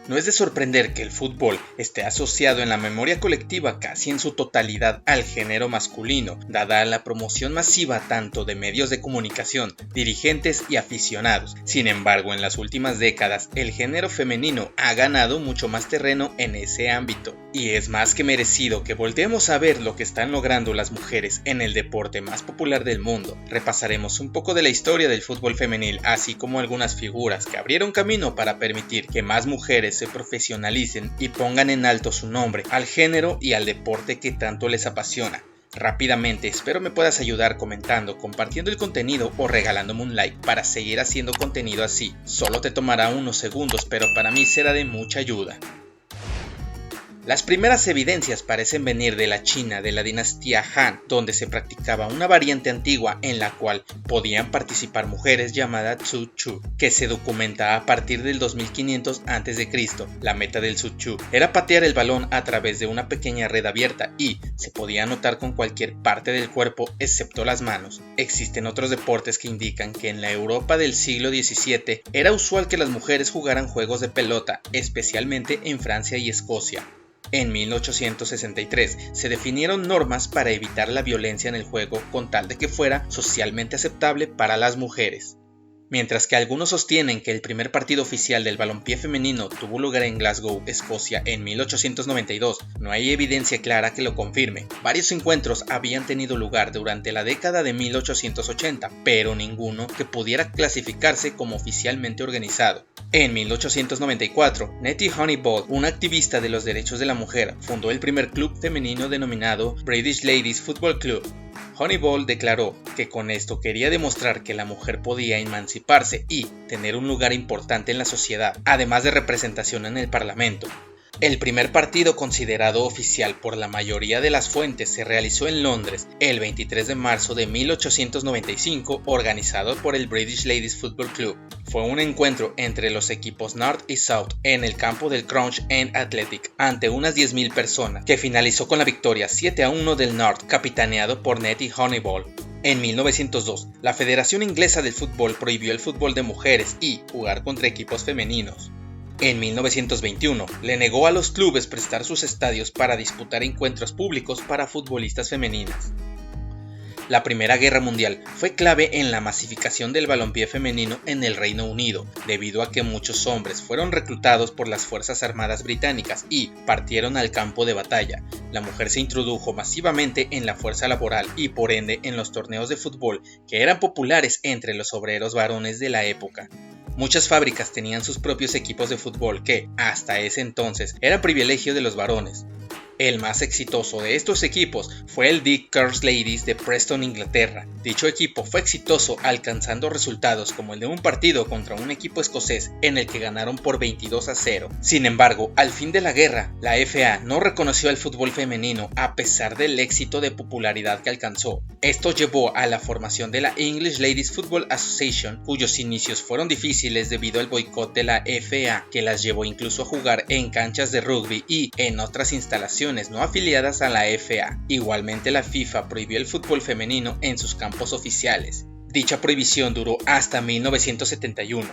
No es de sorprender que el fútbol esté asociado en la memoria colectiva casi en su totalidad al género masculino, dada la promoción masiva tanto de medios de comunicación, dirigentes y aficionados. Sin embargo, en las últimas décadas, el género femenino ha ganado mucho más terreno en ese ámbito, y es más que merecido que volteemos a ver lo que están logrando las mujeres en el deporte más popular del mundo. Repasaremos un poco de la historia del fútbol femenil, así como algunas figuras que abrieron camino para permitir que más mujeres se profesionalicen y pongan en alto su nombre al género y al deporte que tanto les apasiona. Rápidamente, espero me puedas ayudar comentando, compartiendo el contenido o regalándome un like para seguir haciendo contenido así. Solo te tomará unos segundos, pero para mí será de mucha ayuda. Las primeras evidencias parecen venir de la China de la dinastía Han, donde se practicaba una variante antigua en la cual podían participar mujeres llamada Tzu Chu, que se documenta a partir del 2500 a.C. La meta del Tzu Chu era patear el balón a través de una pequeña red abierta y se podía anotar con cualquier parte del cuerpo excepto las manos. Existen otros deportes que indican que en la Europa del siglo XVII era usual que las mujeres jugaran juegos de pelota, especialmente en Francia y Escocia. En 1863 se definieron normas para evitar la violencia en el juego con tal de que fuera socialmente aceptable para las mujeres. Mientras que algunos sostienen que el primer partido oficial del balompié femenino tuvo lugar en Glasgow, Escocia, en 1892, no hay evidencia clara que lo confirme. Varios encuentros habían tenido lugar durante la década de 1880, pero ninguno que pudiera clasificarse como oficialmente organizado. En 1894, Nettie Honeyball, una activista de los derechos de la mujer, fundó el primer club femenino denominado British Ladies Football Club. Honeyball declaró que con esto quería demostrar que la mujer podía emanciparse y tener un lugar importante en la sociedad, además de representación en el Parlamento. El primer partido considerado oficial por la mayoría de las fuentes se realizó en Londres el 23 de marzo de 1895, organizado por el British Ladies Football Club. Fue un encuentro entre los equipos North y South en el campo del Crouch End Athletic ante unas 10.000 personas, que finalizó con la victoria 7-1 del North, capitaneado por Nettie Honeyball. En 1902, la Federación Inglesa del Fútbol prohibió el fútbol de mujeres y jugar contra equipos femeninos. En 1921, le negó a los clubes prestar sus estadios para disputar encuentros públicos para futbolistas femeninas. La Primera Guerra Mundial fue clave en la masificación del balompié femenino en el Reino Unido, debido a que muchos hombres fueron reclutados por las Fuerzas Armadas británicas y partieron al campo de batalla. La mujer se introdujo masivamente en la fuerza laboral y por ende en los torneos de fútbol que eran populares entre los obreros varones de la época. Muchas fábricas tenían sus propios equipos de fútbol que, hasta ese entonces, era privilegio de los varones. El más exitoso de estos equipos fue el Dick Kerrs Ladies de Preston, Inglaterra. Dicho equipo fue exitoso alcanzando resultados como el de un partido contra un equipo escocés en el que ganaron por 22-0. Sin embargo, al fin de la guerra, la FA no reconoció al fútbol femenino a pesar del éxito de popularidad que alcanzó. Esto llevó a la formación de la English Ladies Football Association, cuyos inicios fueron difíciles debido al boicot de la FA, que las llevó incluso a jugar en canchas de rugby y en otras instalaciones no afiliadas a la FA. Igualmente, la FIFA prohibió el fútbol femenino en sus campos oficiales. Dicha prohibición duró hasta 1971.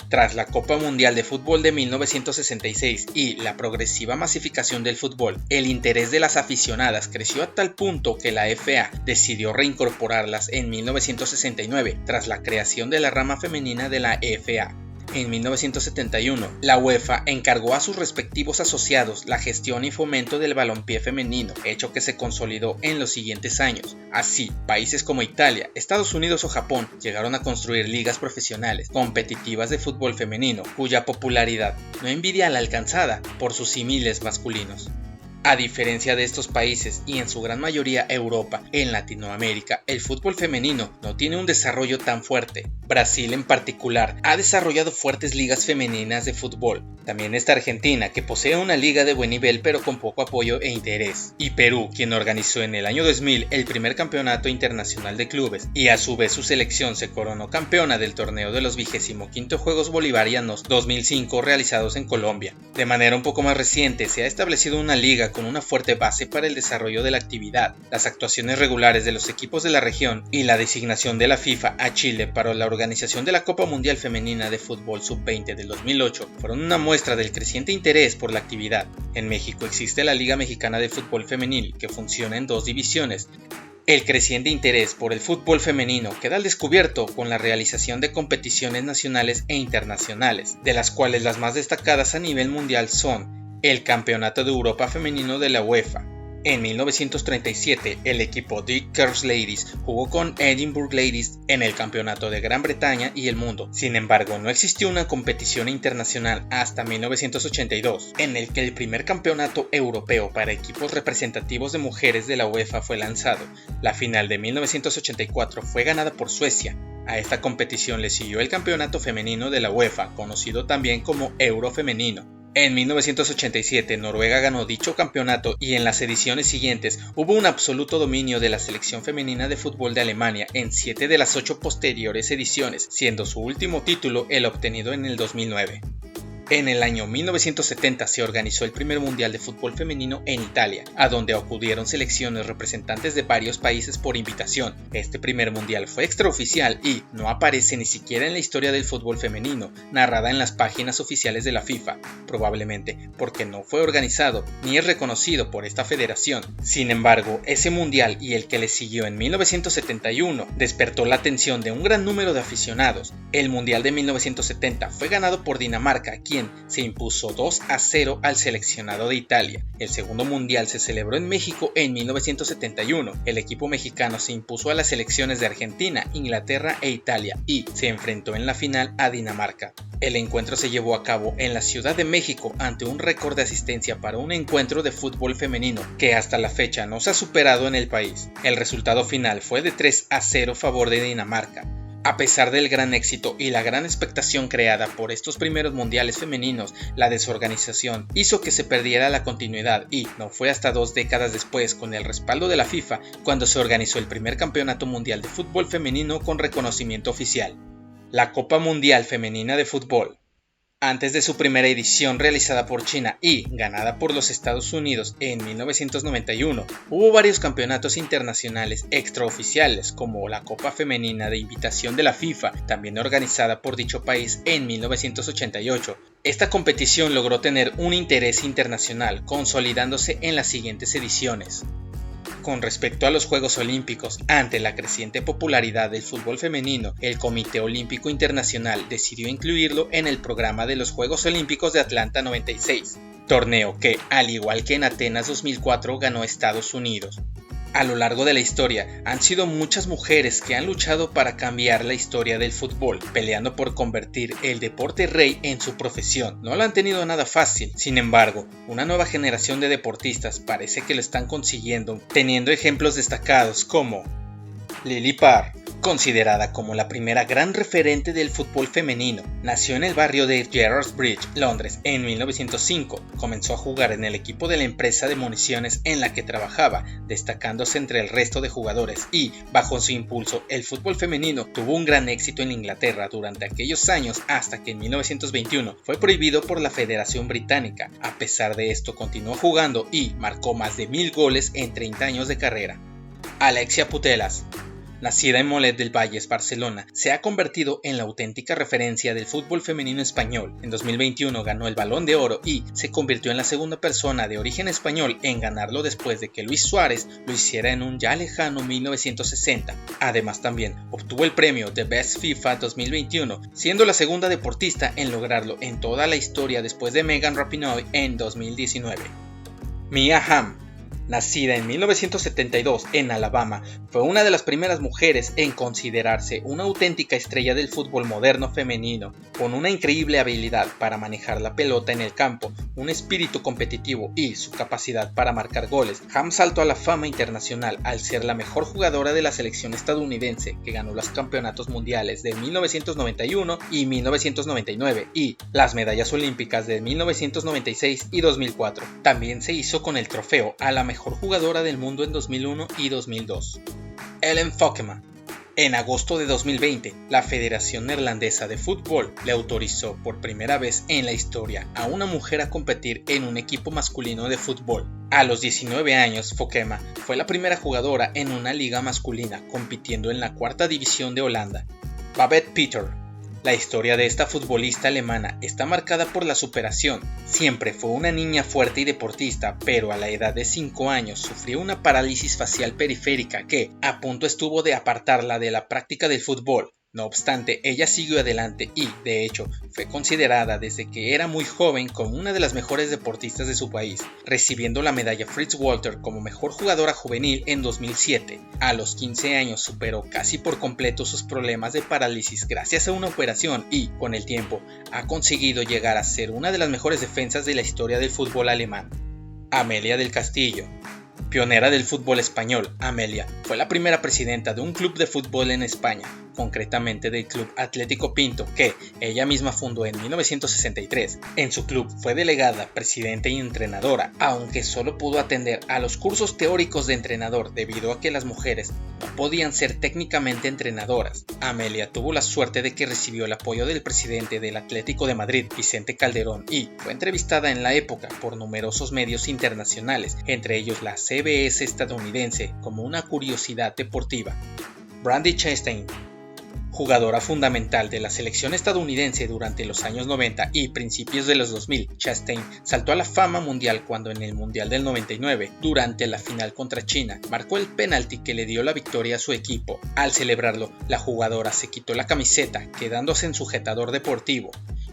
Tras la Copa Mundial de Fútbol de 1966 y la progresiva masificación del fútbol, el interés de las aficionadas creció a tal punto que la FA decidió reincorporarlas en 1969 tras la creación de la rama femenina de la FA. En 1971, la UEFA encargó a sus respectivos asociados la gestión y fomento del balompié femenino, hecho que se consolidó en los siguientes años. Así, países como Italia, Estados Unidos o Japón llegaron a construir ligas profesionales competitivas de fútbol femenino, cuya popularidad no envidia a la alcanzada por sus símiles masculinos. A diferencia de estos países y en su gran mayoría Europa, en Latinoamérica, el fútbol femenino no tiene un desarrollo tan fuerte. Brasil en particular ha desarrollado fuertes ligas femeninas de fútbol. También está Argentina, que posee una liga de buen nivel pero con poco apoyo e interés. Y Perú, quien organizó en el año 2000 el primer campeonato internacional de clubes y a su vez su selección se coronó campeona del torneo de los 25º Juegos Bolivarianos 2005 realizados en Colombia. De manera un poco más reciente se ha establecido una liga con una fuerte base para el desarrollo de la actividad, las actuaciones regulares de los equipos de la región y la designación de la FIFA a Chile para la organización de la Copa Mundial Femenina de Fútbol Sub-20 del 2008 fueron una muestra del creciente interés por la actividad. En México existe la Liga Mexicana de Fútbol Femenil, que funciona en 2 divisiones. El creciente interés por el fútbol femenino queda al descubierto con la realización de competiciones nacionales e internacionales, de las cuales las más destacadas a nivel mundial son el Campeonato de Europa Femenino de la UEFA. En 1937, el equipo Dick Kerrs Ladies jugó con Edinburgh Ladies en el Campeonato de Gran Bretaña y el mundo. Sin embargo, no existió una competición internacional hasta 1982, en el que el primer campeonato europeo para equipos representativos de mujeres de la UEFA fue lanzado. La final de 1984 fue ganada por Suecia. A esta competición le siguió el Campeonato Femenino de la UEFA, conocido también como Euro Femenino. En 1987 Noruega ganó dicho campeonato y en las ediciones siguientes hubo un absoluto dominio de la selección femenina de fútbol de Alemania en 7 de las 8 posteriores ediciones, siendo su último título el obtenido en el 2009. En el año 1970 se organizó el primer Mundial de Fútbol Femenino en Italia, a donde acudieron selecciones representantes de varios países por invitación. Este primer Mundial fue extraoficial y no aparece ni siquiera en la historia del fútbol femenino, narrada en las páginas oficiales de la FIFA, probablemente porque no fue organizado ni es reconocido por esta federación. Sin embargo, ese Mundial y el que le siguió en 1971 despertó la atención de un gran número de aficionados. El Mundial de 1970 fue ganado por Dinamarca, quien se impuso 2-0 al seleccionado de Italia. El segundo mundial se celebró en México en 1971. El equipo mexicano se impuso a las selecciones de Argentina, Inglaterra e Italia y se enfrentó en la final a Dinamarca. El encuentro se llevó a cabo en la Ciudad de México ante un récord de asistencia para un encuentro de fútbol femenino que hasta la fecha no se ha superado en el país. El resultado final fue de 3-0 a favor de Dinamarca. A pesar del gran éxito y la gran expectación creada por estos primeros mundiales femeninos, la desorganización hizo que se perdiera la continuidad y no fue hasta 2 décadas después, con el respaldo de la FIFA, cuando se organizó el primer campeonato mundial de fútbol femenino con reconocimiento oficial, la Copa Mundial Femenina de Fútbol. Antes de su primera edición realizada por China y ganada por los Estados Unidos en 1991, hubo varios campeonatos internacionales extraoficiales como la Copa Femenina de Invitación de la FIFA, también organizada por dicho país en 1988. Esta competición logró tener un interés internacional, consolidándose en las siguientes ediciones. Con respecto a los Juegos Olímpicos, ante la creciente popularidad del fútbol femenino, el Comité Olímpico Internacional decidió incluirlo en el programa de los Juegos Olímpicos de Atlanta 96, torneo que, al igual que en Atenas 2004, ganó Estados Unidos. A lo largo de la historia, han sido muchas mujeres que han luchado para cambiar la historia del fútbol, peleando por convertir el deporte rey en su profesión. No lo han tenido nada fácil, sin embargo, una nueva generación de deportistas parece que lo están consiguiendo, teniendo ejemplos destacados como Lily Parr, considerada como la primera gran referente del fútbol femenino. Nació en el barrio de Gerrards Bridge, Londres, en 1905. Comenzó a jugar en el equipo de la empresa de municiones en la que trabajaba, destacándose entre el resto de jugadores y, bajo su impulso, el fútbol femenino tuvo un gran éxito en Inglaterra durante aquellos años hasta que en 1921 fue prohibido por la Federación Británica. A pesar de esto, continuó jugando y marcó más de 1000 goles en 30 años de carrera. Alexia Putellas, nacida en Mollet del Valle, Barcelona, se ha convertido en la auténtica referencia del fútbol femenino español. En 2021 ganó el Balón de Oro y se convirtió en la segunda persona de origen español en ganarlo después de que Luis Suárez lo hiciera en un ya lejano 1960. Además, también obtuvo el premio de Best FIFA 2021, siendo la segunda deportista en lograrlo en toda la historia después de Megan Rapinoe en 2019. Mia Hamm, nacida en 1972 en Alabama, fue una de las primeras mujeres en considerarse una auténtica estrella del fútbol moderno femenino, con una increíble habilidad para manejar la pelota en el campo, un espíritu competitivo y su capacidad para marcar goles. Hamm saltó a la fama internacional al ser la mejor jugadora de la selección estadounidense, que ganó los campeonatos mundiales de 1991 y 1999 y las medallas olímpicas de 1996 y 2004. También se hizo con el trofeo a la mejor jugadora del mundo en 2001 y 2002. Ellen Fokkema. En agosto de 2020, la Federación Neerlandesa de Fútbol le autorizó por primera vez en la historia a una mujer a competir en un equipo masculino de fútbol. A los 19 años, Fokema fue la primera jugadora en una liga masculina compitiendo en la cuarta división de Holanda. Babette Peter. La historia de esta futbolista alemana está marcada por la superación. Siempre fue una niña fuerte y deportista, pero a la edad de 5 años sufrió una parálisis facial periférica que a punto estuvo de apartarla de la práctica del fútbol. No obstante, ella siguió adelante y, de hecho, fue considerada desde que era muy joven como una de las mejores deportistas de su país, recibiendo la medalla Fritz Walter como mejor jugadora juvenil en 2007. A los 15 años superó casi por completo sus problemas de parálisis gracias a una operación y, con el tiempo, ha conseguido llegar a ser una de las mejores defensas de la historia del fútbol alemán. Amelia del Castillo. Pionera del fútbol español, Amelia fue la primera presidenta de un club de fútbol en España, concretamente del Club Atlético Pinto, que ella misma fundó en 1963. En su club fue delegada, presidenta y entrenadora, aunque solo pudo atender a los cursos teóricos de entrenador debido a que las mujeres no podían ser técnicamente entrenadoras. Amelia tuvo la suerte de que recibió el apoyo del presidente del Atlético de Madrid, Vicente Calderón, y fue entrevistada en la época por numerosos medios internacionales, entre ellos la CBS estadounidense, como una curiosidad deportiva. Brandi Chastain. Jugadora fundamental de la selección estadounidense durante los años 90 y principios de los 2000, Chastain saltó a la fama mundial cuando en el Mundial del 99, durante la final contra China, marcó el penalti que le dio la victoria a su equipo. Al celebrarlo, la jugadora se quitó la camiseta, quedándose en sujetador deportivo.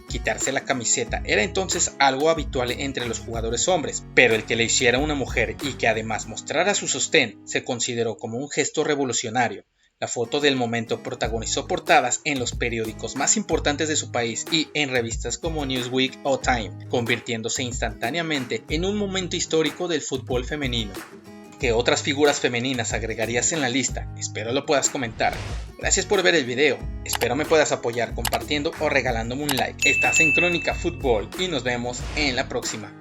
Quitarse la camiseta era entonces algo habitual entre los jugadores hombres, pero el que le hiciera una mujer y que además mostrara su sostén se consideró como un gesto revolucionario. La foto del momento protagonizó portadas en los periódicos más importantes de su país y en revistas como Newsweek o Time, convirtiéndose instantáneamente en un momento histórico del fútbol femenino. ¿Qué otras figuras femeninas agregarías en la lista? Espero lo puedas comentar. Gracias por ver el video, espero me puedas apoyar compartiendo o regalándome un like. Estás en Crónica Fútbol y nos vemos en la próxima.